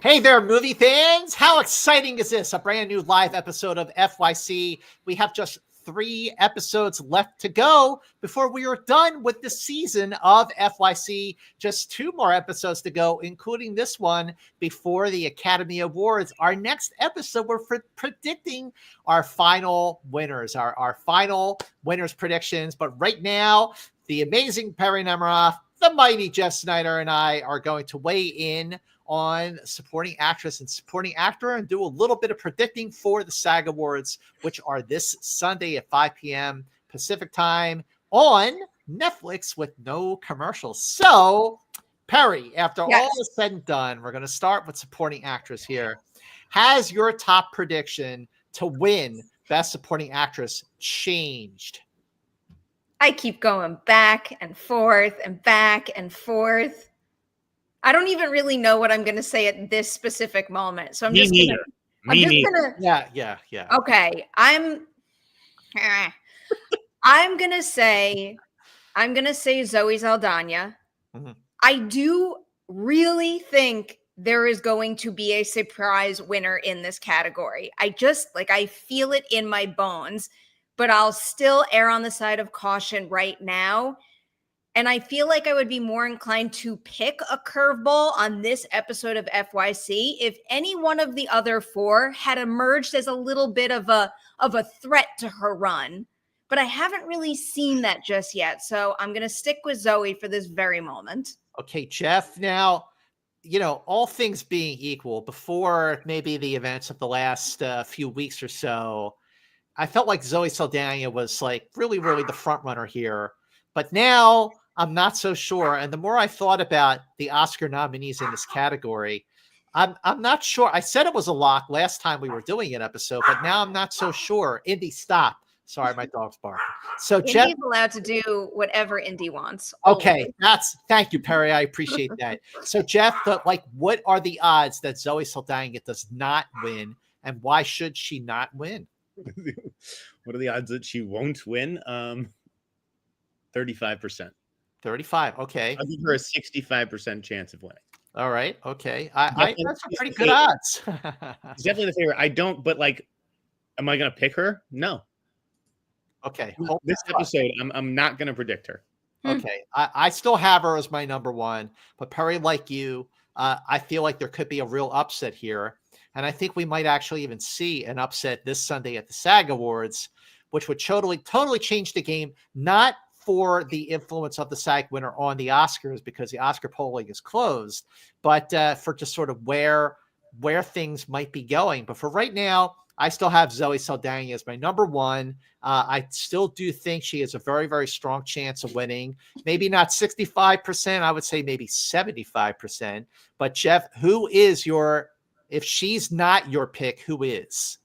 Hey there, movie fans! How exciting is this? A brand new live episode of FYC. We have just 3 episodes left to go before we are done with the season of FYC. Just 2 more episodes to go, including this one before the Academy Awards. Our next episode, we're predicting our final winners, our final winners predictions. But right now, the amazing Perri Nemiroff, the mighty Jeff Snyder, and I are going to weigh in on supporting actress and supporting actor and do a little bit of predicting for the SAG Awards, which are this Sunday at 5 p.m. Pacific time on Netflix with no commercials. So, Perri, after all is said and done, we're going to start with supporting actress here. Has your top prediction to win Best Supporting Actress changed? I keep going back and forth and back and forth. I don't even really know what I'm going to say at this specific moment. So I'm just going to. Yeah. Okay. I'm going to say Zoe Saldaña. Mm-hmm. I do really think there is going to be a surprise winner in this category. I feel it in my bones, but I'll still err on the side of caution right now. And I feel like I would be more inclined to pick a curveball on this episode of FYC if any one of the other 4 had emerged as a little bit of a threat to her run. But I haven't really seen that just yet. So I'm going to stick with Zoe for this very moment. Okay, Jeff. Now, all things being equal, before maybe the events of the last few weeks or so, I felt like Zoe Saldaña was really the front runner here. But now I'm not so sure. And the more I thought about the Oscar nominees in this category, I'm not sure. I said it was a lock last time we were doing an episode, but now I'm not so sure. Indy, stop. Sorry, my dog's barking. So Indy's Jeff, allowed to do whatever Indy wants. Okay, thank you, Perri. I appreciate that. So Jeff, what are the odds that Zoe Saldaña does not win, and why should she not win? What are the odds that she won't win? 35%. 35. Okay. I'll give her a 65% chance of winning. All right. Okay. I that's a pretty good odds. She's definitely the favorite. I don't, but am I going to pick her? No. Okay. This episode, I'm not going to predict her. Okay. I still have her as my number 1, but Perri, like you, I feel like there could be a real upset here. And I think we might actually even see an upset this Sunday at the SAG Awards, which would totally change the game, not for the influence of the SAG winner on the Oscars because the Oscar polling is closed, but for just sort of where things might be going. But for right now, I still have Zoe Saldaña as my number 1. I still do think she has a very, very strong chance of winning. Maybe not 65%. I would say maybe 75%. But Jeff, if she's not your pick, who is?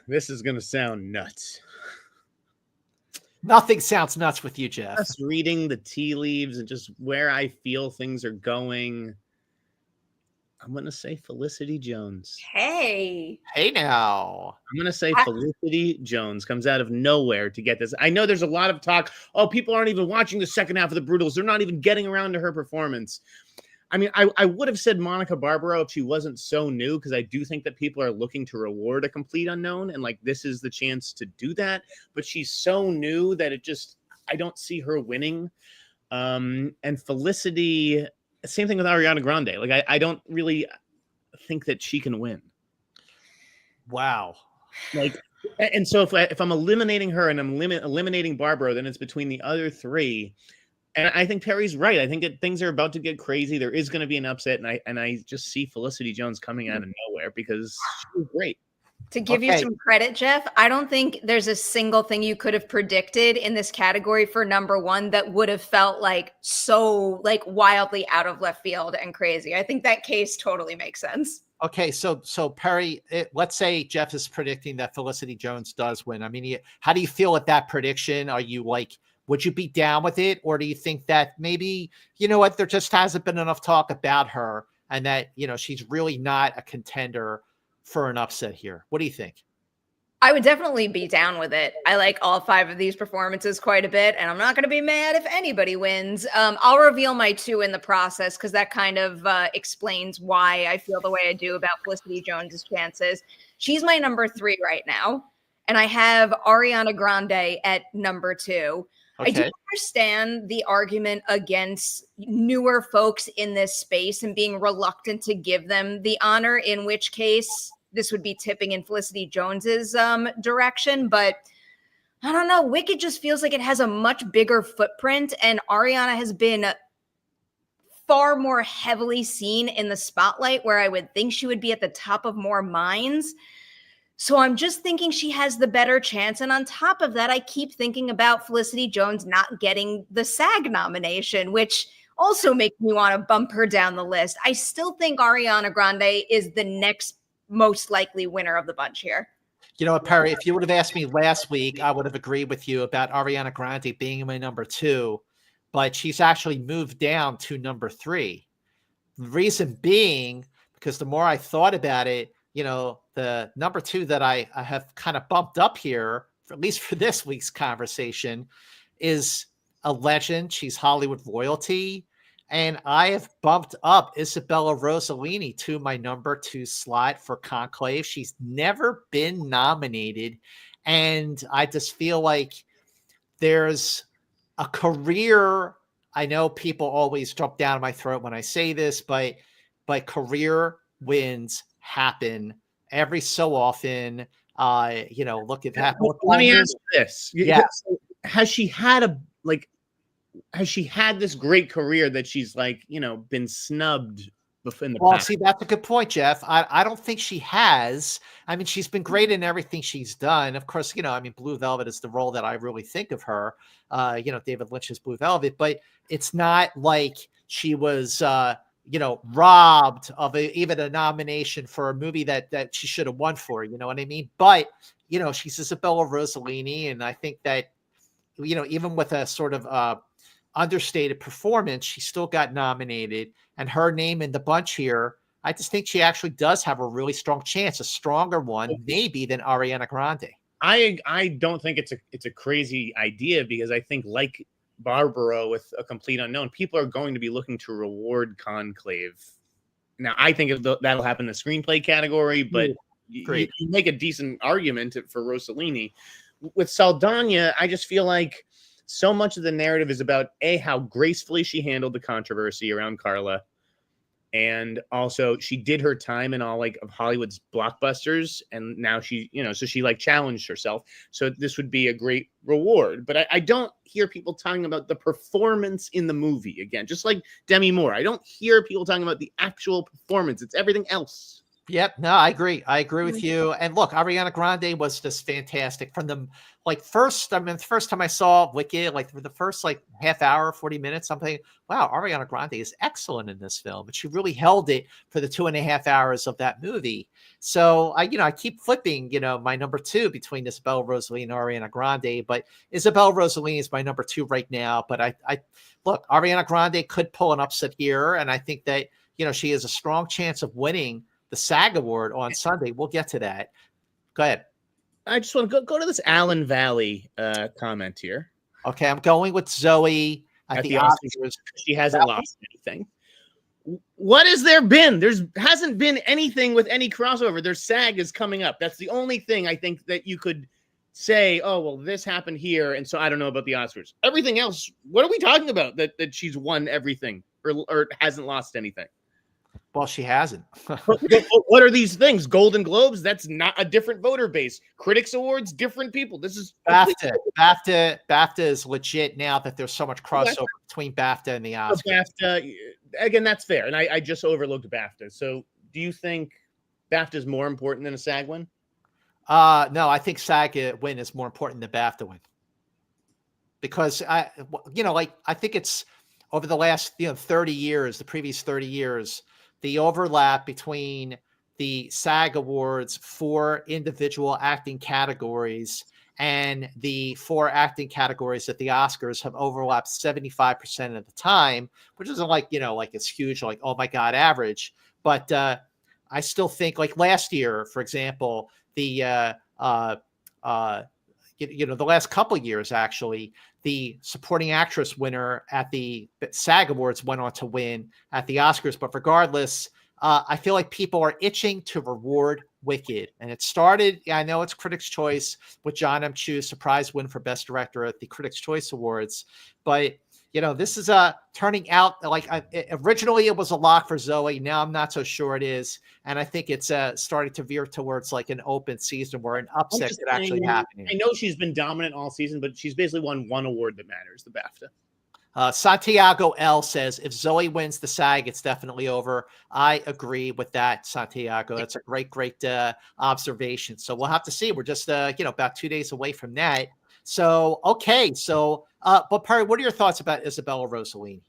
This is going to sound nuts. Nothing sounds nuts with you, Jeff. Just reading the tea leaves and just where I feel things are going, I'm going to say Felicity Jones. Hey now. I'm going to say Felicity Jones comes out of nowhere to get this. I know there's a lot of talk. Oh, people aren't even watching the second half of the Brutals. They're not even getting around to her performance. I mean, I would have said Monica Barbaro if she wasn't so new, because I do think that people are looking to reward a complete unknown, and this is the chance to do that. But she's so new that I don't see her winning. And Felicity, same thing with Ariana Grande. I don't really think that she can win. Wow. And so if I'm eliminating her and I'm eliminating Barbaro, then it's between the other 3. And I think Perri's right. I think that things are about to get crazy. There is going to be an upset, and I just see Felicity Jones coming out of nowhere because she's great. To give you some credit, Jeff, I don't think there's a single thing you could have predicted in this category for number 1 that would have felt so wildly out of left field and crazy. I think that case totally makes sense. Okay, so Perri, let's say Jeff is predicting that Felicity Jones does win. I mean, how do you feel at that prediction? Are you would you be down with it? Or do you think that maybe, there just hasn't been enough talk about her and that, she's really not a contender for an upset here? What do you think? I would definitely be down with it. I like all 5 of these performances quite a bit, and I'm not going to be mad if anybody wins. I'll reveal my 2 in the process because that kind of explains why I feel the way I do about Felicity Jones's chances. She's my number 3 right now, and I have Ariana Grande at number 2. Okay. I do understand the argument against newer folks in this space and being reluctant to give them the honor, in which case this would be tipping in Felicity Jones's direction. But I don't know. Wicked just feels like it has a much bigger footprint, and Ariana has been far more heavily seen in the spotlight, where I would think she would be at the top of more minds. So I'm just thinking she has the better chance. And on top of that, I keep thinking about Felicity Jones not getting the SAG nomination, which also makes me want to bump her down the list. I still think Ariana Grande is the next most likely winner of the bunch here. You know what, Perri, if you would have asked me last week, I would have agreed with you about Ariana Grande being my number 2, but she's actually moved down to number 3. The reason being, because the more I thought about it, you know, the number 2 that I have kind of bumped up here, at least for this week's conversation, is a legend. She's Hollywood royalty. And I have bumped up Isabella Rossellini to my number 2 slot for Conclave. She's never been nominated. And I just feel like there's a career. I know people always jump down my throat when I say this, but career wins happen every so often. You know, look at that. Let me ask this. Yeah. Has she had this great career that she's like, you know, been snubbed in the past? See, that's a good point, Jeff. I don't think she has. I mean, she's been great in everything she's done. Of course, you know, I mean, Blue Velvet is the role that I really think of her. You know, David Lynch's Blue Velvet, but it's not like she was, you know, robbed of even a nomination for a movie that she should have won for. You know what I mean? But, you know, she's Isabella Rossellini, and I think that, you know, even with a sort of understated performance, she still got nominated, and her name in the bunch here, I just think she actually does have a really strong chance, a stronger one maybe than Ariana Grande. I don't think it's a crazy idea, because I think, like Barbara with A Complete Unknown, people are going to be looking to reward Conclave. Now, I think that'll happen in the screenplay category, but you make a decent argument for Rossellini. With Saldaña, I just feel like so much of the narrative is about how gracefully she handled the controversy around Carla, and also she did her time in all like of Hollywood's blockbusters, and now she, you know, so she like challenged herself. So this would be a great reward. But I don't hear people talking about the performance in the movie again, just like Demi Moore. I don't hear people talking about the actual performance. It's everything else. Yep. No, I agree. I agree with you. And look, Ariana Grande was just fantastic from the the first time I saw Wicked, like for the first like half hour, 40 minutes, something. Wow, Ariana Grande is excellent in this film, but she really held it for the 2.5 hours of that movie. So I keep flipping, my number 2 between Isabella Rossellini and Ariana Grande, but Isabella Rossellini is my number 2 right now. But I look, Ariana Grande could pull an upset here, and I think that she has a strong chance of winning the SAG Award on Sunday. We'll get to that. Go ahead. I just want to go to this Allen Valley comment here. Okay, I'm going with Zoe at the Oscars. She hasn't lost anything. What has there been? Hasn't been anything with any crossover. Their SAG is coming up. That's the only thing I think that you could say, oh, well, this happened here, and so I don't know about the Oscars. Everything else, what are we talking about? That she's won everything or hasn't lost anything? Well, she hasn't. What are these things? Golden Globes? That's not a different voter base. Critics Awards, different people. This is BAFTA. BAFTA is legit now that there's so much crossover between BAFTA and the Oscars. BAFTA, again, that's fair. And I just overlooked BAFTA. So do you think BAFTA is more important than a SAG win? No, I think SAG win is more important than BAFTA win. Because I think it's over the last 30 years, the previous 30 years, the overlap between the SAG Awards for individual acting categories and the 4 acting categories at the Oscars have overlapped 75% of the time, which isn't like it's huge, like, oh my God, average. But I still think, like last year, for example, the the last couple of years, actually, the supporting actress winner at the SAG Awards went on to win at the Oscars. But regardless, I feel like people are itching to reward Wicked. And it started, I know it's Critics' Choice with John M. Chu's surprise win for Best Director at the Critics' Choice Awards. But, this is turning out like originally it was a lock for Zoe. Now I'm not so sure it is. And I think it's starting to veer towards like an open season where an upset could actually happen. I know she's been dominant all season, but she's basically won one award that matters, the BAFTA. Santiago L says, if Zoe wins the SAG, it's definitely over. I agree with that, Santiago. That's a great observation. So we'll have to see. We're just, about 2 days away from that. So, okay. So, but Perri, what are your thoughts about Isabella Rossellini?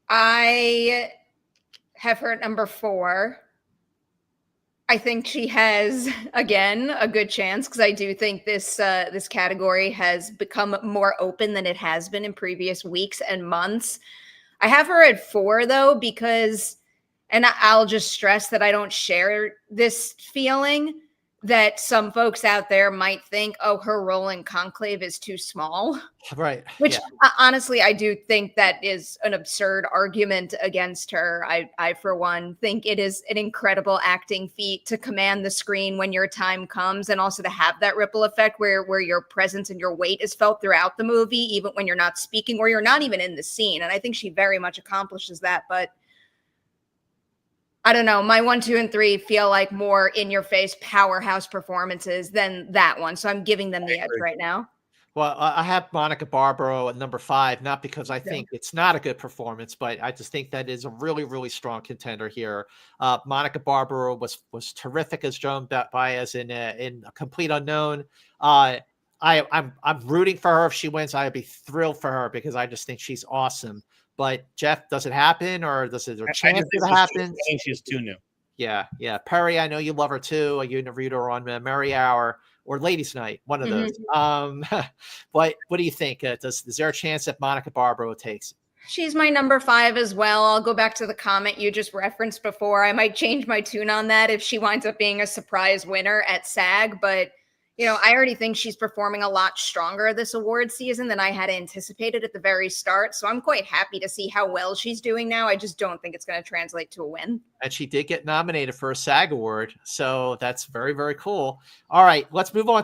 I have her at number 4. I think she has, again, a good chance because I do think this category has become more open than it has been in previous weeks and months. I have her at 4, though, because, and I'll just stress that I don't share this feeling that some folks out there might think, oh, her role in Conclave is too small. Right. Which honestly, I do think that is an absurd argument against her. I, for one, think it is an incredible acting feat to command the screen when your time comes, and also to have that ripple effect where your presence and your weight is felt throughout the movie, even when you're not speaking or you're not even in the scene. And I think she very much accomplishes that. But I don't know. My 1, 2, and 3 feel like more in-your-face powerhouse performances than that one. So I'm giving them the edge right now. Well, I have Monica Barbaro at number 5, not because I think it's not a good performance, but I just think that is a really, really strong contender here. Monica Barbaro was terrific as Joan Baez in A Complete Unknown. I'm rooting for her if she wins. I'd be thrilled for her because I just think she's awesome. But Jeff, does it happen, or does it a chance it happens? I think she's too new. Yeah. Perri, I know you love her too. You interviewed her on Merry Hour or Ladies Night, one of those. But what do you think? Is there a chance that Monica Barbaro takes it? She's my number 5 as well. I'll go back to the comment you just referenced before. I might change my tune on that if she winds up being a surprise winner at SAG, but I already think she's performing a lot stronger this award season than I had anticipated at the very start. So I'm quite happy to see how well she's doing now. I just don't think it's going to translate to a win. And she did get nominated for a SAG award. So that's very, very cool. All right, let's move on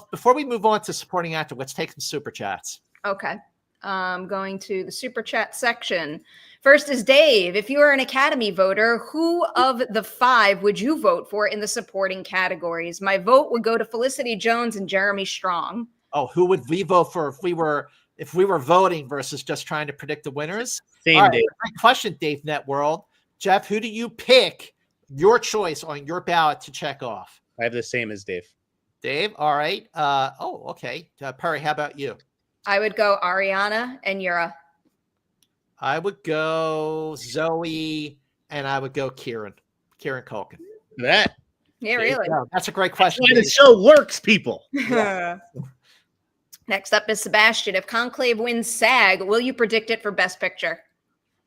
before we move on to supporting actor, let's take some super chats. Okay. Going to the super chat section. First is Dave. If you were an Academy voter, who of the 5 would you vote for in the supporting categories? My vote would go to Felicity Jones and Jeremy Strong. Oh, who would we vote for if we were voting versus just trying to predict the winners? Same, right, Dave. great question, Dave Networld. Jeff, who do you pick your choice on your ballot to check off? I have the same as Dave. Dave, all right. Okay. Perri, how about you? I would go Ariana and Yura. I would go Zoe, and I would go Kieran Culkin. That. Yeah, really. That's a great question. That's why the show works, people. Yeah. Next up is Sebastian. If Conclave wins SAG, will you predict it for Best Picture?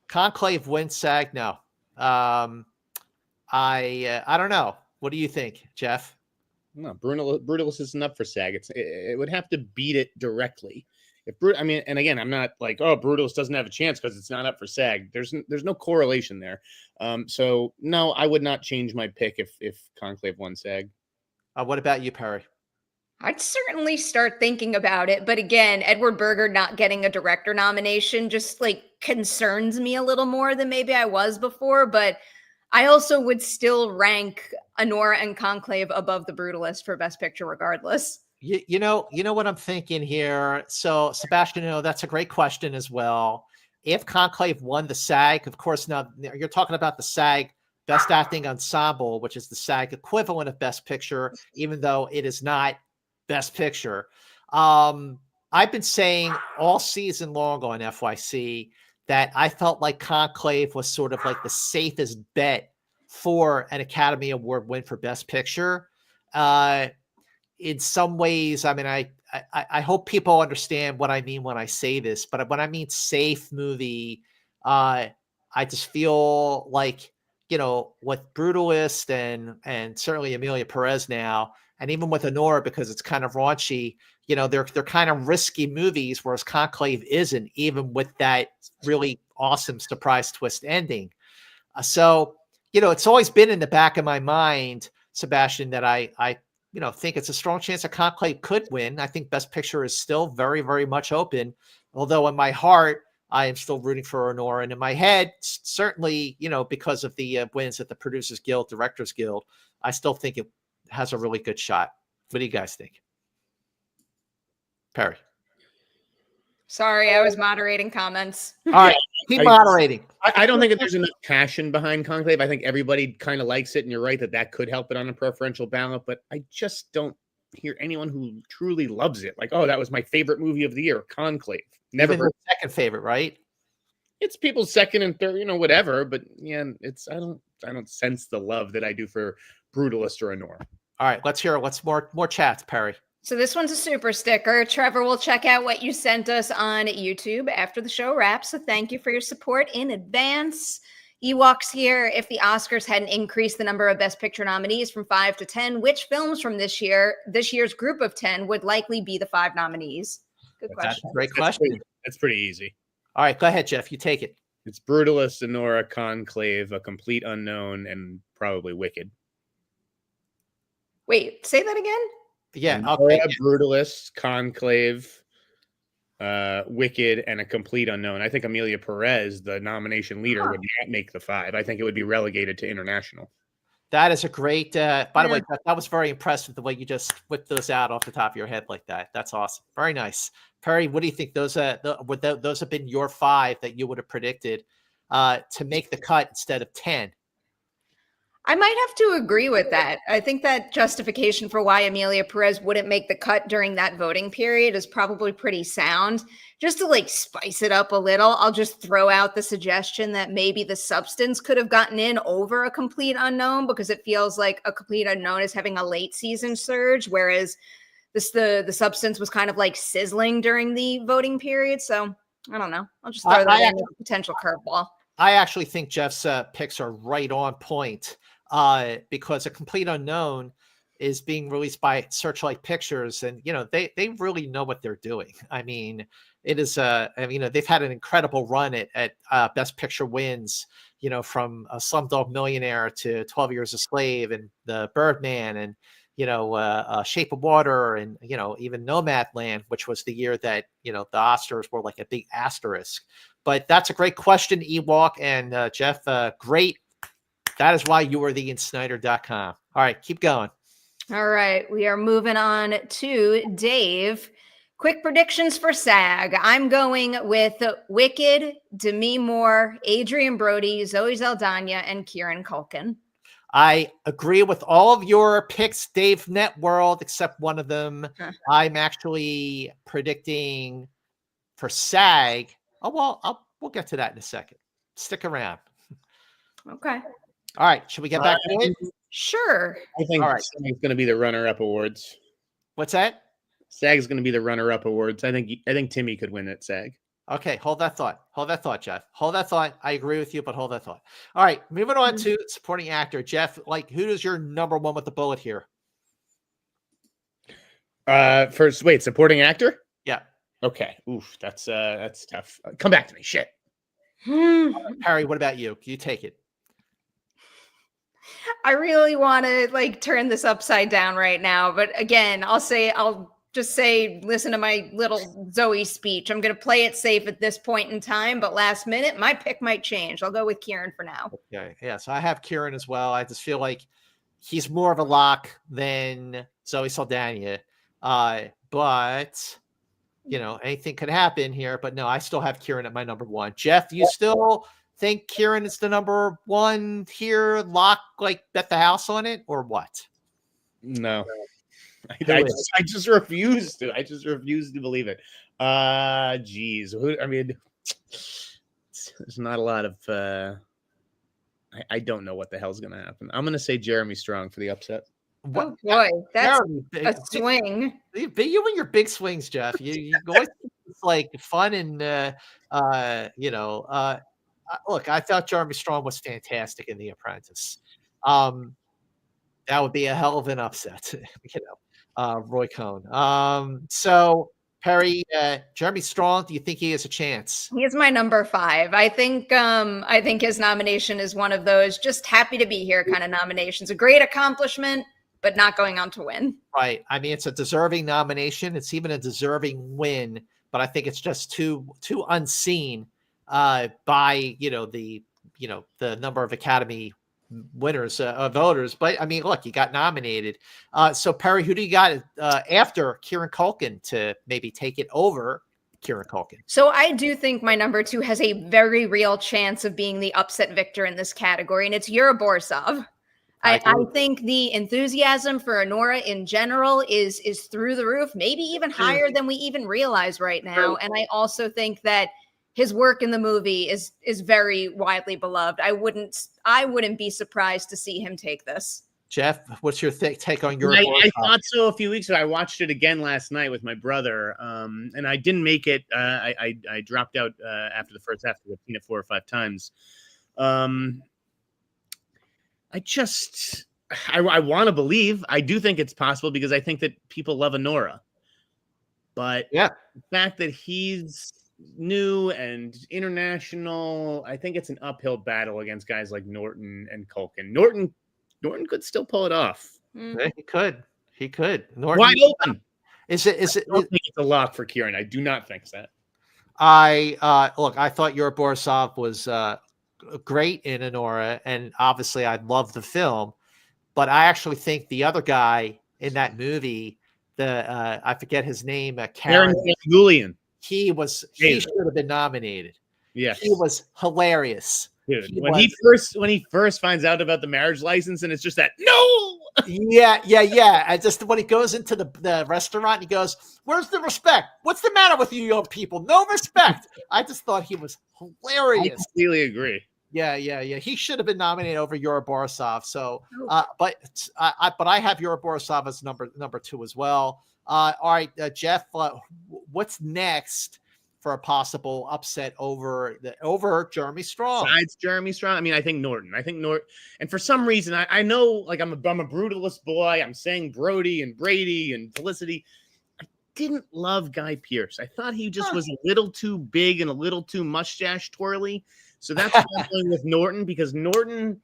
Conclave wins SAG? No. I don't know. What do you think, Jeff? No, Brutalist isn't up for SAG. It would have to beat it directly. And again, I'm not like, oh, Brutalist doesn't have a chance because it's not up for SAG. There's no correlation there. So no, I would not change my pick if Conclave won SAG. What about you, Perri? I'd certainly start thinking about it, but again, Edward Berger not getting a director nomination just concerns me a little more than maybe I was before. But I also would still rank Anora and Conclave above The Brutalist for Best Picture, regardless. You know what I'm thinking here. So, Sebastian, that's a great question as well. If Conclave won the SAG, of course, now you're talking about the SAG Best Acting Ensemble, which is the SAG equivalent of Best Picture, even though it is not Best Picture. I've been saying all season long on FYC that I felt like Conclave was sort of like the safest bet for an Academy Award win for Best Picture. In some ways, I mean, I hope people understand what I mean when I say this, but when I mean safe movie, I just feel like, with Brutalist and certainly Emilia Pérez now, And even with Honora, because it's kind of raunchy, they're kind of risky movies, whereas Conclave isn't, even with that really awesome surprise twist ending. So it's always been in the back of my mind, Sebastian, that I think it's a strong chance that Conclave could win. I think Best Picture is still very, very much open, although in my heart, I am still rooting for Honora. And in my head, certainly, because of the wins at the Producers Guild, Directors Guild, I still think it has a really good shot. What do you guys think? Perri. Sorry, I was moderating comments. All right, keep moderating. I don't think that there's enough passion behind Conclave. I think everybody kind of likes it, and you're right that could help it on a preferential ballot, but I just don't hear anyone who truly loves it. Like, oh, that was my favorite movie of the year, Conclave. Never Even heard. the second favorite, right? It's people's second and third, whatever, but yeah, I don't sense the love that I do for Brutalist or Honora. All right, let's hear what's more chats, Perri. So this one's a super sticker. Trevor will check out what you sent us on YouTube after the show wraps. So thank you for your support in advance. Ewoks here. If the Oscars hadn't increased the number of Best Picture nominees from 5 to 10, which films from this year's group of 10 would likely be the 5 nominees? Good question. That's a great question. That's pretty easy. All right, go ahead, Jeff. You take it. It's Brutalist, Honora, Conclave, A Complete Unknown, and probably Wicked. Wait, say that again? Yeah, okay. Brutalist, Conclave, Wicked, and A Complete Unknown. I think Emilia Pérez, the nomination leader, would not make the 5. I think it would be relegated to international. That is a great. By the way, that was very impressive the way you just whipped those out off the top of your head like that. That's awesome. Very nice, Perri. What do you think? Those have been your 5 that you would have predicted to make the cut instead of 10. I might have to agree with that. I think that justification for why Emilia Pérez wouldn't make the cut during that voting period is probably pretty sound. Just to spice it up a little, I'll just throw out the suggestion that maybe The Substance could have gotten in over A Complete Unknown, because it feels like A Complete Unknown is having a late season surge, whereas the Substance was kind of sizzling during the voting period. So I don't know. I'll just throw that in as a potential curveball. I actually think Jeff's picks are right on point. Because A Complete Unknown is being released by Searchlight Pictures, and they really know what they're doing. I mean, it is they've had an incredible run at Best Picture wins, from Slumdog Millionaire to 12 Years a Slave and The Birdman and Shape of Water and even Nomadland, which was the year that the Oscars were like a big asterisk. But that's a great question, Ewok and Jeff. Great. That is why you are the Insnider.com. All right, keep going. All right, we are moving on to Dave. Quick predictions for SAG. I'm going with Wicked, Demi Moore, Adrian Brody, Zoe Saldana, and Kieran Culkin. I agree with all of your picks, Dave Networld, except one of them. I'm actually predicting for SAG. Oh, well, we'll get to that in a second. Stick around. Okay. All right. Should we get back to it? Sure. I think SAG's going to be the runner-up awards. What's that? SAG's going to be the runner-up awards. I think Timmy could win at SAG. Okay. Hold that thought. Hold that thought, Jeff. Hold that thought. I agree with you, but hold that thought. All right. Moving on to supporting actor. Jeff, who is your number one with the bullet here? First, wait, supporting actor? Yeah. Okay. Oof, that's tough. Come back to me. Shit. Perri, what about you? You take it. I really want to turn this upside down right now, but again, I'll just say, listen to my little Zoe speech. I'm going to play it safe at this point in time, but last minute, my pick might change. I'll go with Kieran for now. Okay. Yeah. So I have Kieran as well. I just feel like he's more of a lock than Zoe Saldana. But anything could happen here, but no, I still have Kieran at my number one. Jeff, you still think Kieran is the number one here? Lock, bet the house on it, or what? No, I just refuse to. I just refuse to believe it. Geez, there's not a lot of. I don't know what the hell's gonna happen. I'm gonna say Jeremy Strong for the upset. Oh boy, that's a swing. You and your big swings, Jeff. You always fun and look, I thought Jeremy Strong was fantastic in The Apprentice. That would be a hell of an upset, Roy Cohn. So Perry, Jeremy Strong, do you think he has a chance? He is my number 5. I think his nomination is one of those just happy to be here kind of nominations. A great accomplishment, but not going on to win. Right. I mean, it's a deserving nomination. It's even a deserving win, but I think it's just too unseen by the number of Academy winners, voters. But I mean, look, he got nominated. So Perry, who do you got after Kieran Culkin to maybe take it over Kieran Culkin? So I do think my number 2 has a very real chance of being the upset victor in this category, and it's Yura Borisov. I think the enthusiasm for Anora in general is through the roof, maybe even higher than we even realize right now. And I also think that his work in the movie is very widely beloved. I wouldn't be surprised to see him take this. Jeff, what's your take on Yura Borisov? I thought so a few weeks ago. I watched it again last night with my brother, and I didn't make it. I dropped out after the first half. I've seen it 4 or 5 times. I want to believe. I do think it's possible because I think that people love Anora. But the fact that he's new and international, I think it's an uphill battle against guys like Norton and Culkin. Norton could still pull it off. Yeah, he could. Norton, wide open. I don't think it's a lock for Kieran. I do not think that. I thought Yura Borisov was great in Anora, and obviously I love the film, but I actually think the other guy in that movie, I forget his name, Karen Culkin. He should have been nominated. Yes, he was hilarious. Dude, when he first finds out about the marriage license, and it's just that no. Yeah. And just when he goes into the restaurant, he goes, "Where's the respect? What's the matter with you young people? No respect." I just thought he was hilarious. I completely agree. Yeah. He should have been nominated over Yura Borisov. So, but I have Yura Borisov as number 2 as well. All right, Jeff, what's next for a possible upset over Jeremy Strong? Besides Jeremy Strong, I mean, I think Norton. And for some reason, I know, like, I'm a brutalist boy. I'm saying Brody and Brady and Felicity. I didn't love Guy Pearce. I thought he just was a little too big and a little too mustache twirly. So that's why I'm going with Norton, because Norton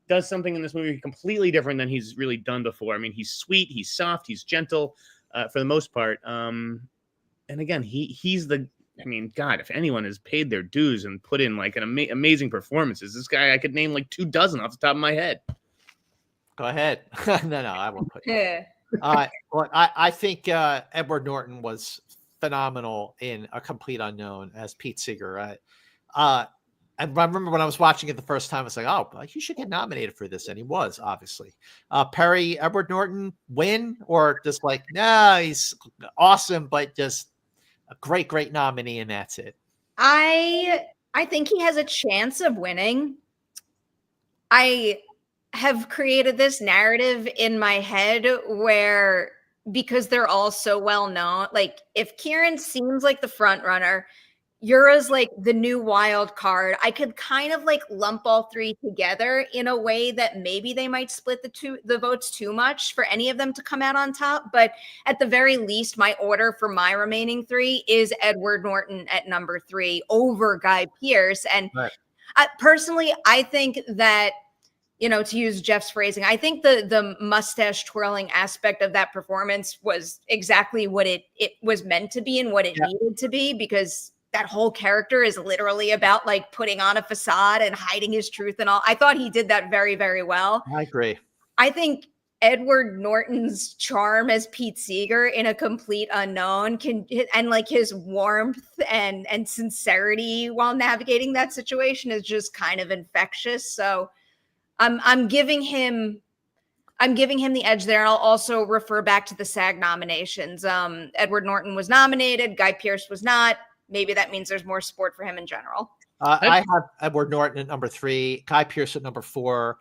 does something in this movie completely different than he's really done before. I mean, he's sweet, he's soft, he's gentle for the most part. And again, he's the. I mean, God, if anyone has paid their dues and put in like an amazing performances, this guy, I could name like 24 off the top of my head. Go ahead. No, I won't put it. Well, I think Edward Norton was phenomenal in A Complete Unknown as Pete Seeger. I remember when I was watching it the first time, I was like, oh, he should get nominated for this. And he was, obviously. Perry, Edward Norton win, or just like, no, he's awesome, but just a great nominee, and that's it. I think he has a chance of winning. I have created this narrative in my head where, because they're all so well known, like if Kieran seems like the front runner, Yura's like the new wild card, I could kind of like lump all 3 together in a way that maybe they might split the votes too much for any of them to come out on top. But at the very least, my order for my remaining 3 is Edward Norton at number 3 over Guy Pearce. And personally, I think that, to use Jeff's phrasing, I think the mustache twirling aspect of that performance was exactly what it was meant to be and what it needed to be, because that whole character is literally about like putting on a facade and hiding his truth and all. I thought he did that very, very well. I agree. I think Edward Norton's charm as Pete Seeger in A Complete Unknown and like his warmth and sincerity while navigating that situation is just kind of infectious. So I'm giving him the edge there. And I'll also refer back to the SAG nominations. Edward Norton was nominated. Guy Pearce was not. Maybe that means there's more support for him in general. I have Edward Norton at number 3, Guy Pearce at number 4,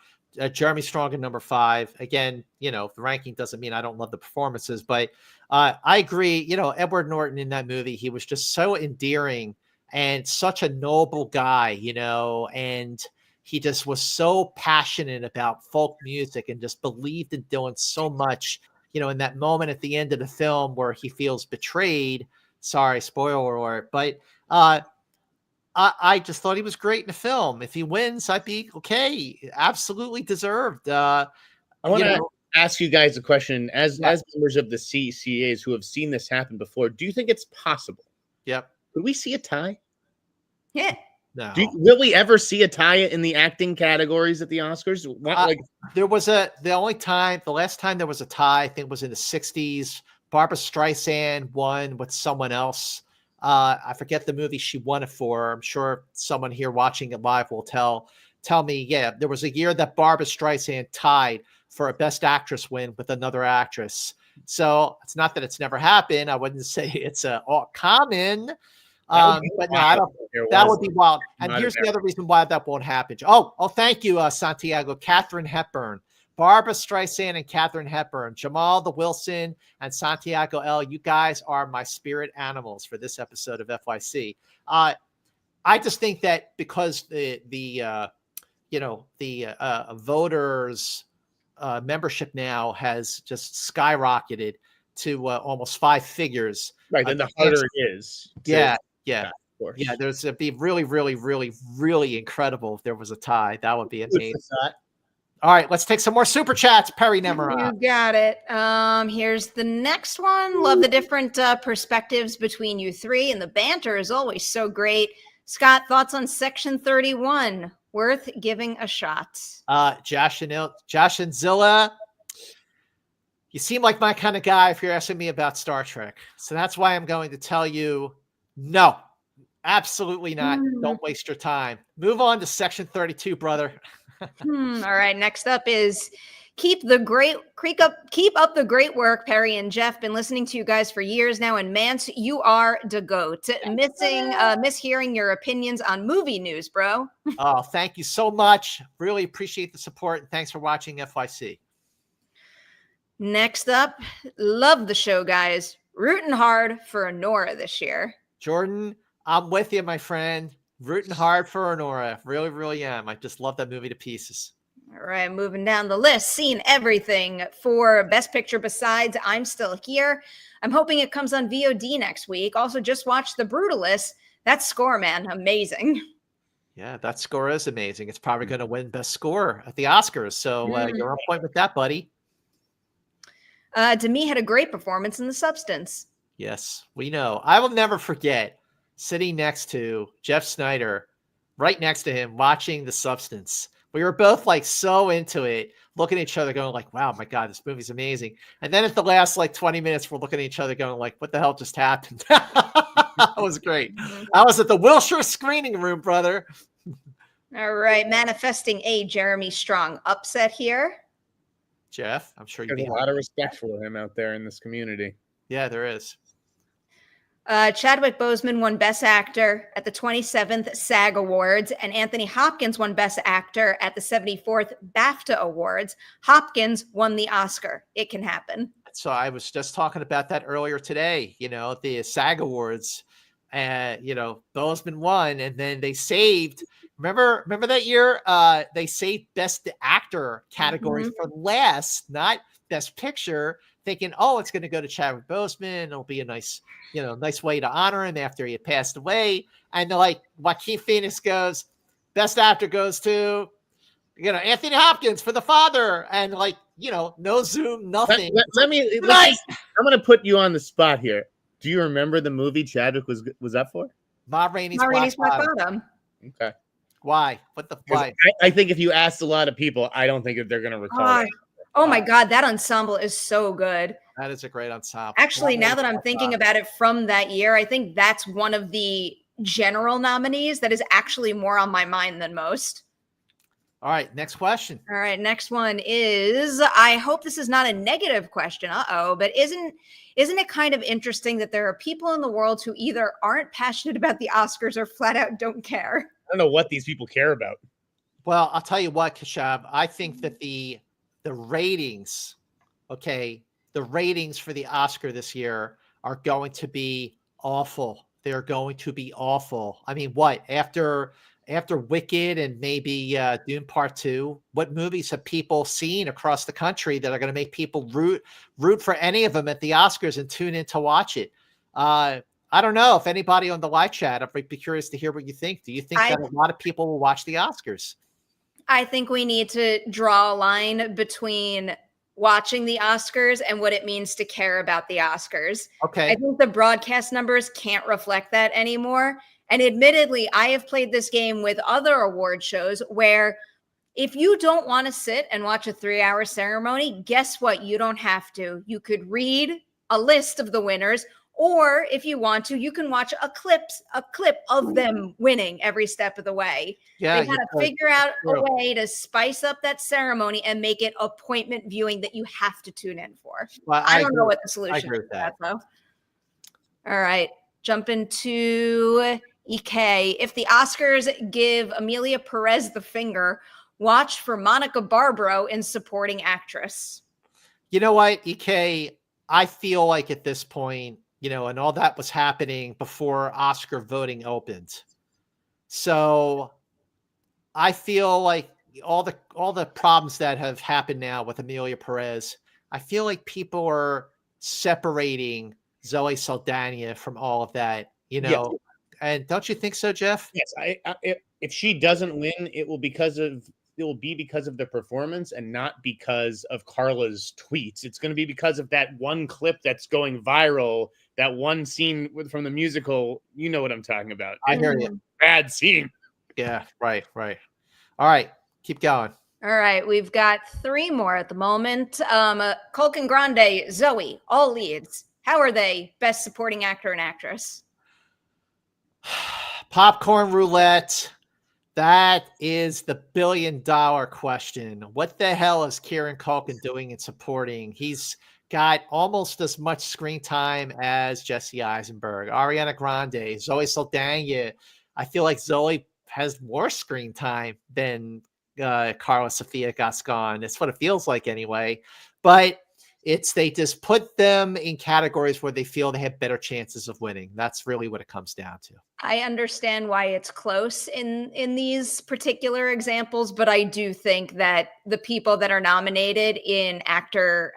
Jeremy Strong at number 5. Again, the ranking doesn't mean I don't love the performances, but I agree. Edward Norton in that movie, he was just so endearing and such a noble guy, and he just was so passionate about folk music and just believed in Dylan so much. In that moment at the end of the film where he feels betrayed. Sorry, spoiler alert, but I just thought he was great in the film. If he wins, I'd be okay. Absolutely deserved. I want to ask you guys a question as members of the CCAs who have seen this happen before. Do you think it's possible? Yep. Could we see a tie? Yeah. No. Will we ever see a tie in the acting categories at the Oscars? The last time there was a tie, I think was in the 60s. Barbra Streisand won with someone else. I forget the movie she won it for. I'm sure someone here watching it live will tell me, yeah, there was a year that Barbra Streisand tied for a Best Actress win with another actress. So it's not that it's never happened. I wouldn't say it's all common. But no, I don't. That would be wild. And here's the other reason why that won't happen. Oh, thank you, Santiago. Katharine Hepburn, Barbra Streisand, and Katharine Hepburn, Jamal the Wilson, and Santiago L. You guys are my spirit animals for this episode of FYC. I just think that because the voters membership now has just skyrocketed to almost 5 figures. Right, then the harder it is. Yeah. Of course. Yeah, it'd be really, really, really, really incredible if there was a tie. That would be amazing. All right, let's take some more super chats. Perri Nemiroff. You got it. Here's the next one. Love the different perspectives between you three, and the banter is always so great. Scott, thoughts on Section 31? Worth giving a shot. Josh and Zilla. You seem like my kind of guy if you're asking me about Star Trek. So that's why I'm going to tell you, no, absolutely not. Don't waste your time. Move on to Section 32, brother. All right. Next up is keep up the great work, Perri and Jeff. Been listening to you guys for years now, and Mance, you are the GOAT. Miss hearing your opinions on movie news, bro. Oh, thank you so much. Really appreciate the support, and thanks for watching FYC. Next up, love the show, guys. Rooting hard for Honora this year. Jordan, I'm with you, my friend. Rooting hard for Honora. Really, really am. I just love that movie to pieces. All right, moving down the list. Seen everything for Best Picture besides I'm Still Here. I'm hoping it comes on VOD next week. Also, just watched The Brutalist. That score, man, amazing. Yeah, that score is amazing. It's probably going to win Best Score at the Oscars. So you're on point with that, buddy. Demi had a great performance in The Substance. Yes, we know. I will never forget sitting next to Jeff Snyder, right next to him, watching The Substance. We were both like so into it, looking at each other going like, wow, my God, this movie's amazing. And then at the last like 20 minutes, we're looking at each other going like, what the hell just happened? That was great. I was at the Wilshire screening room, brother. All right. Manifesting a Jeremy Strong upset here. Jeff, I'm sure there's a lot of respect for him out there in this community. Yeah, there is. Chadwick Boseman won Best Actor at the 27th SAG Awards, and Anthony Hopkins won Best Actor at the 74th BAFTA Awards. Hopkins won the Oscar. It can happen. So I was just talking about that earlier today. The SAG Awards, Boseman won, and then they saved. Remember that year? They saved Best Actor category for last, not Best Picture, thinking, oh, it's going to go to Chadwick Boseman. It'll be a nice way to honor him after he had passed away. And like Joaquin Phoenix goes, Best Actor goes to, Anthony Hopkins for The Father, and no Zoom, nothing. I'm going to put you on the spot here. Do you remember the movie Chadwick was up for? Ma Rainey's Black Bottom. Okay. Why? Why? I think if you asked a lot of people, I don't think that they're going to recall that. Oh my God, that ensemble is so good. That is a great ensemble. Actually, now that I'm thinking about it from that year, I think that's one of the general nominees that is actually more on my mind than most. All right, next question. All right, next one is, I hope this is not a negative question, but isn't it kind of interesting that there are people in the world who either aren't passionate about the Oscars or flat out don't care? I don't know what these people care about. Well, I'll tell you what, Kashab, I think that the ratings, the ratings for the Oscar this year are going to be awful. They're going to be awful. I mean, what? After after Wicked and maybe Dune Part 2, what movies have people seen across the country that are going to make people root for any of them at the Oscars and tune in to watch it? I don't know if anybody on the live chat, I'd be curious to hear what you think. Do you think that a lot of people will watch the Oscars? I think we need to draw a line between watching the Oscars and what it means to care about the Oscars. Okay. I think the broadcast numbers can't reflect that anymore. And admittedly, I have played this game with other award shows where if you don't want to sit and watch a 3-hour ceremony, guess what? You don't have to. You could read a list of the winners, or if you want to, you can watch a clip of them winning every step of the way. Yeah, they got to figure out a way to spice up that ceremony and make it appointment viewing that you have to tune in for. Well, I don't know what the solution is to that, though. All right, jump into EK. If the Oscars give Emilia Pérez the finger, watch for Monica Barbaro in supporting actress. You know what, EK? I feel like at this point, and all that was happening before Oscar voting opened. So I feel like all the problems that have happened now with Emilia Pérez, I feel like people are separating Zoe Saldaña from all of that, Yes. And don't you think so, Jeff? Yes. If she doesn't win, it will be because of the performance and not because of Carla's tweets. It's going to be because of that one clip that's going viral, that one scene from the musical. You know what I'm talking about. I hear you. Bad scene. Yeah, right. All right, keep going. All right, we've got 3 more at the moment. Culkin Grande, Zoe, all leads. How are they? Best supporting actor and actress. Popcorn roulette. That is the $1 billion question. What the hell is Kieran Culkin doing in supporting? He's got almost as much screen time as Jesse Eisenberg, Ariana Grande, Zoe Saldaña. I feel like Zoe has more screen time than Carla Sofia Gascon. That's what it feels like anyway. But they just put them in categories where they feel they have better chances of winning. That's really what it comes down to. I understand why it's close in these particular examples, but I do think that the people that are nominated in actor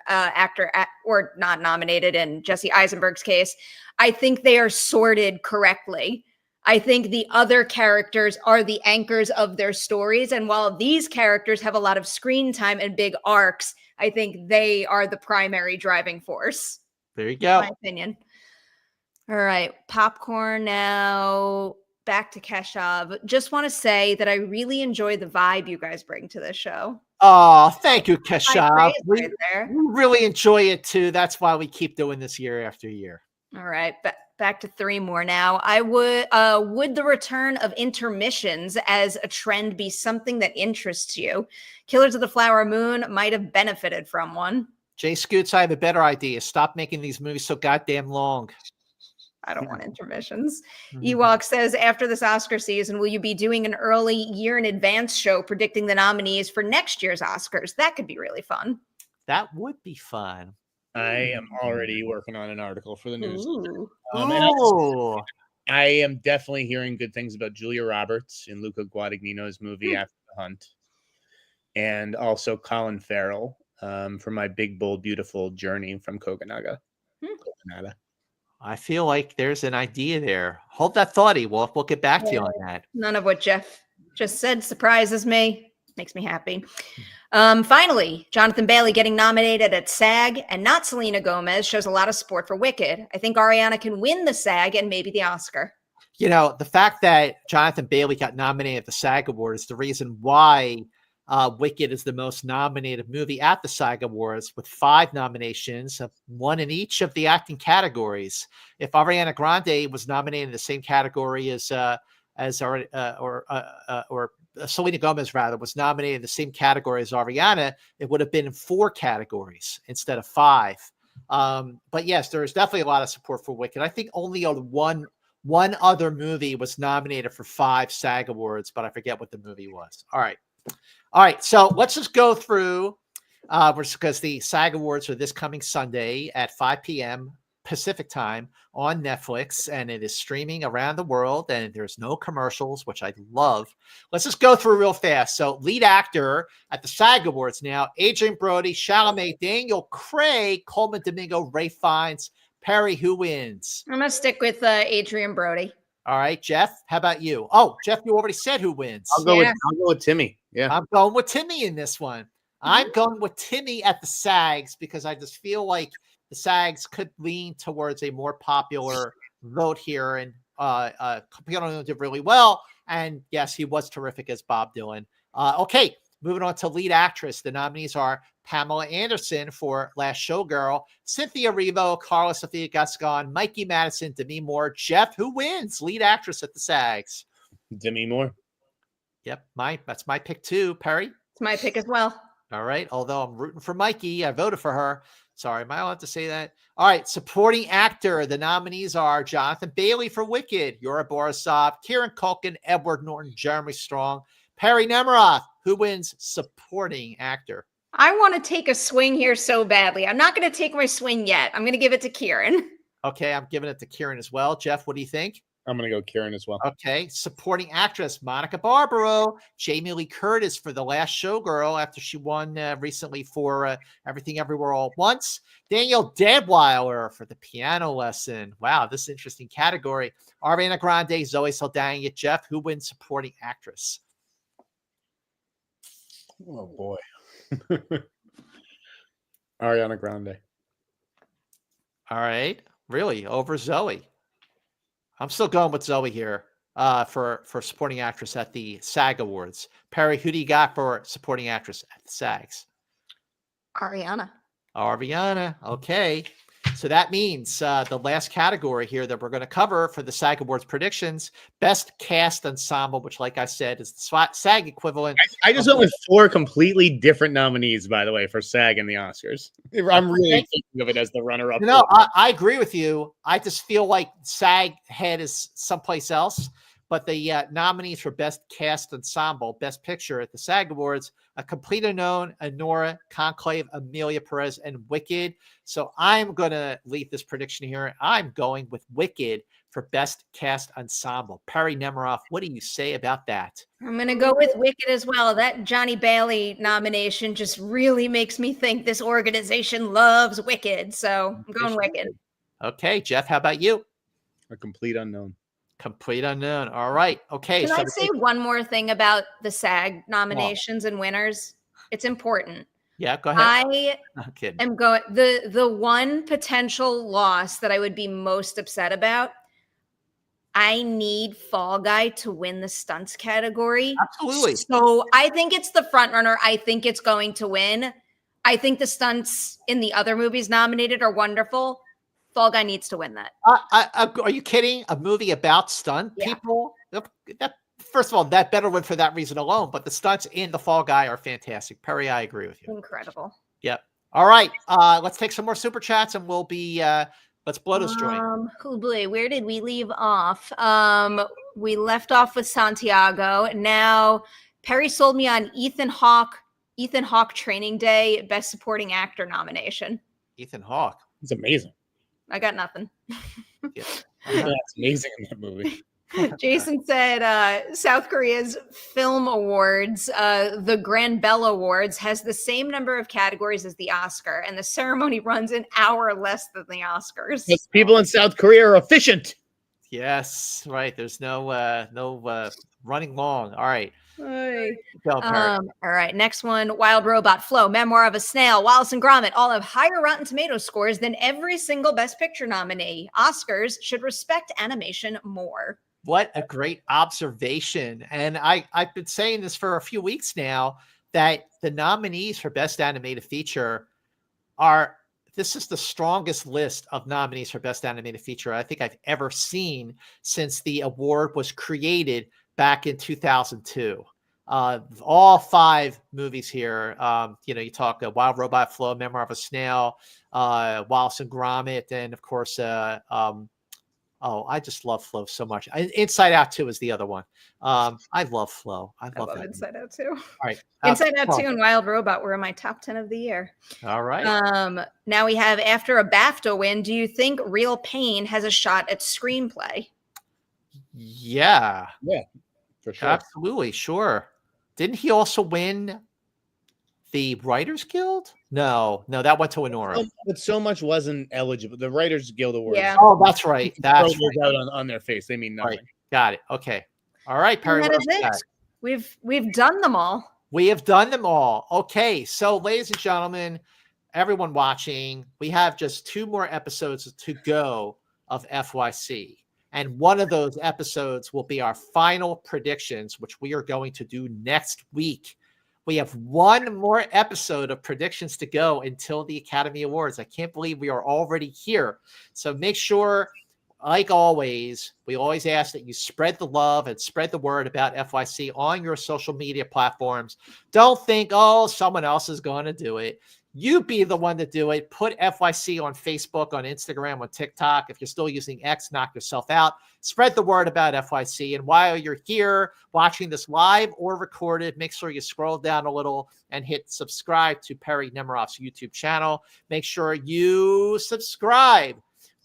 or not nominated in Jesse Eisenberg's case, I think they are sorted correctly. I think the other characters are the anchors of their stories. And while these characters have a lot of screen time and big arcs, I think they are the primary driving force. There you go. My opinion. All right. Popcorn now. Back to Keshav. Just want to say that I really enjoy the vibe you guys bring to this show. Oh, thank you, Keshav. We really enjoy it too. That's why we keep doing this year after year. All right. Back to 3 more now. I would the return of intermissions as a trend be something that interests you? Killers of the Flower Moon might have benefited from one. Jay Scoots, I have a better idea. Stop making these movies so goddamn long. I don't want intermissions. Ewok says, after this Oscar season, will you be doing an early year in advance show predicting the nominees for next year's Oscars? That could be really fun. That would be fun. I am already working on an article for the news. I am definitely hearing good things about Julia Roberts in Luca Guadagnino's movie After the Hunt. And also Colin Farrell for My Big, Bold, Beautiful Journey from Kokonaga. I feel like there's an idea there. Hold that thought, We'll get back to you on that. None of what Jeff just said surprises me. Makes me happy. Finally, Jonathan Bailey getting nominated at SAG and not Selena Gomez shows a lot of support for Wicked. I think Ariana can win the SAG and maybe the Oscar. The fact that Jonathan Bailey got nominated at the SAG Awards is the reason why Wicked is the most nominated movie at the SAG Awards with 5 nominations, 1 in each of the acting categories. If Ariana Grande was nominated in the same category as Selena Gomez was nominated in the same category as Ariana, it would have been in 4 categories instead of 5. But yes, there is definitely a lot of support for Wicked. I think only one other movie was nominated for 5 SAG Awards, but I forget what the movie was. All right. So let's just go through because the SAG Awards are this coming Sunday at 5 p.m. Pacific time on Netflix, and it is streaming around the world, and there's no commercials, which I love. Let's just go through real fast. So lead actor at the SAG Awards now, Adrian Brody, Chalamet, Daniel Craig, Coleman Domingo, Ray Fiennes. Perri, who wins? I'm going to stick with Adrian Brody. All right, Jeff, how about you? Oh, Jeff, you already said who wins. I'll go with Timmy. Yeah. I'm going with Timmy in this one. I'm going with Timmy at the SAGs because I just feel like the SAGs could lean towards a more popular vote here. And Kieran did really well. And yes, he was terrific as Bob Dylan. Okay, moving on to lead actress. The nominees are Pamela Anderson for Last Showgirl, Cynthia Erivo, Carla Sofia Gascon, Mikey Madison, Demi Moore. Jeff, who wins lead actress at the SAGs? Demi Moore. Yep, that's my pick too. Perri? It's my pick as well. All right, although I'm rooting for Mikey, I voted for her. Sorry, am I allowed to say that? All right, supporting actor. The nominees are Jonathan Bailey for Wicked, Yura Borisov, Kieran Culkin, Edward Norton, Jeremy Strong. Perri Nemiroff, who wins supporting actor? I want to take a swing here so badly. I'm not going to take my swing yet. I'm going to give it to Kieran. Okay, I'm giving it to Kieran as well. Jeff, what do you think? I'm going to go Kieran as well. Okay, supporting actress, Monica Barbaro, Jamie Lee Curtis for The Last Showgirl after she won recently for Everything Everywhere All at Once. Danielle Deadwyler for The Piano Lesson. Wow, this is an interesting category. Ariana Grande, Zoe Saldana. Jeff, who wins supporting actress? Oh, boy. Ariana Grande. All right, really, over Zoe. I'm still going with Zoe here for supporting actress at the SAG Awards. Perri, who do you got for supporting actress at the SAGs? Ariana. Ariana. Okay. So that means the last category here that we're going to cover for the SAG Awards predictions, Best Cast Ensemble, which, like I said, is the SAG equivalent. I just went with 4 completely different nominees, by the way, for SAG and the Oscars. I'm really thinking of it as the runner-up. You know, I agree with you. I just feel like SAG head is someplace else. But the nominees for Best Cast Ensemble, Best Picture at the SAG Awards, A Complete Unknown, Anora, Conclave, Emilia Pérez, and Wicked. So I'm going to lead this prediction here. I'm going with Wicked for Best Cast Ensemble. Perri Nemiroff, what do you say about that? I'm going to go with Wicked as well. That Johnny Bailey nomination just really makes me think this organization loves Wicked. So I'm going Wicked. Okay, Jeff, how about you? A Complete Unknown. Complete Unknown. All right. Okay. Can I say one more thing about the SAG nominations and winners? It's important. Yeah, go ahead. I am going the one potential loss that I would be most upset about. I need Fall Guy to win the stunts category. Absolutely. So I think it's the front runner. I think it's going to win. I think the stunts in the other movies nominated are wonderful. Fall Guy needs to win that. Are you kidding? A movie about stunt people? First of all, that better win for that reason alone. But the stunts in the Fall Guy are fantastic. Perri, I agree with you. Incredible. Yep. All right. Let's take some more super chats, and we'll be. Let's blow this joint. Oh boy, where did we leave off? We left off with Santiago. Now Perri sold me on Ethan Hawke. Ethan Hawke Training Day Best Supporting Actor nomination. Ethan Hawke. It's amazing. I got nothing. Yeah. That's amazing in that movie. Jason said South Korea's Film Awards, the Grand Bell Awards, has the same number of categories as the Oscar, and the ceremony runs an hour less than the Oscars. Because people in South Korea are efficient. Yes, right. There's no running long. All right. Hey. Go, All right, next one. Wild Robot Flow, Memoir of a Snail, Wallace and Gromit all have higher Rotten Tomato scores than every single Best Picture nominee. Oscars should respect animation more. What a great observation. And I've been saying this for a few weeks now, that the nominees for Best Animated Feature this is the strongest list of nominees for Best Animated Feature I think I've ever seen since the award was created back in 2002. All 5 movies here. You talk Wild Robot Flow, Memoir of a Snail, Wallace and Gromit, and of course, Oh, I just love Flo so much. Inside Out 2 is the other one. I love Flo. I love that. Inside Out 2. All right. Inside Out 2 and Wild Robot were in my top 10 of the year. All right. Now we have, after a BAFTA win, do you think Real Pain has a shot at screenplay? Yeah. Yeah, for sure. Absolutely. Sure. Didn't he also win the Writers Guild? No, that went to Honora. But so much wasn't eligible. The Writers Guild Awards. Yeah. Oh, that's right. That's right. Out on their face. They mean nothing. Right. Got it. Okay. All right, Perri. And that is it. We've done them all. We have done them all. Okay. So, ladies and gentlemen, everyone watching, we have just 2 more episodes to go of FYC. And one of those episodes will be our final predictions, which we are going to do next week. We have 1 more episode of predictions to go until the Academy Awards. I can't believe we are already here. So make sure, like always, we always ask that you spread the love and spread the word about FYC on your social media platforms. Don't think, oh, someone else is going to do it. You be the one to do it. Put FYC on Facebook, on Instagram, on TikTok. If you're still using X, knock yourself out. Spread the word about FYC. And while you're here watching this live or recorded, make sure you scroll down a little and hit subscribe to Perri Nemiroff's YouTube channel. Make sure you subscribe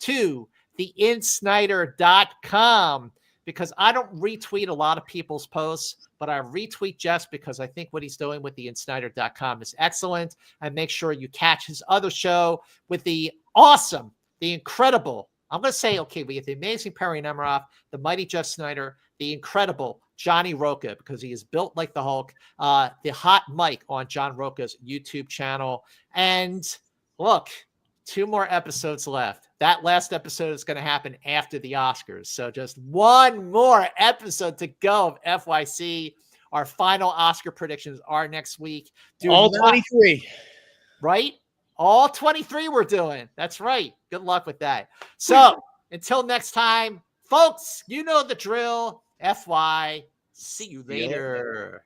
to theinsnyder.com, because I don't retweet a lot of people's posts, but I retweet Jess because I think what he's doing with theinsnyder.com is excellent. And make sure you catch his other show with the awesome, the incredible, I'm going to say, okay, we have the amazing Perri Nemiroff, the mighty Jeff Snyder, the incredible Johnny Roca, because he is built like the Hulk, the hot mic on John Roca's YouTube channel. And look, 2 more episodes left. That last episode is going to happen after the Oscars. So just 1 more episode to go of FYC. Our final Oscar predictions are next week. All 23. Right? All 23 we're doing. That's right. Good luck with that. So until next time, folks, you know the drill. FY. See you later.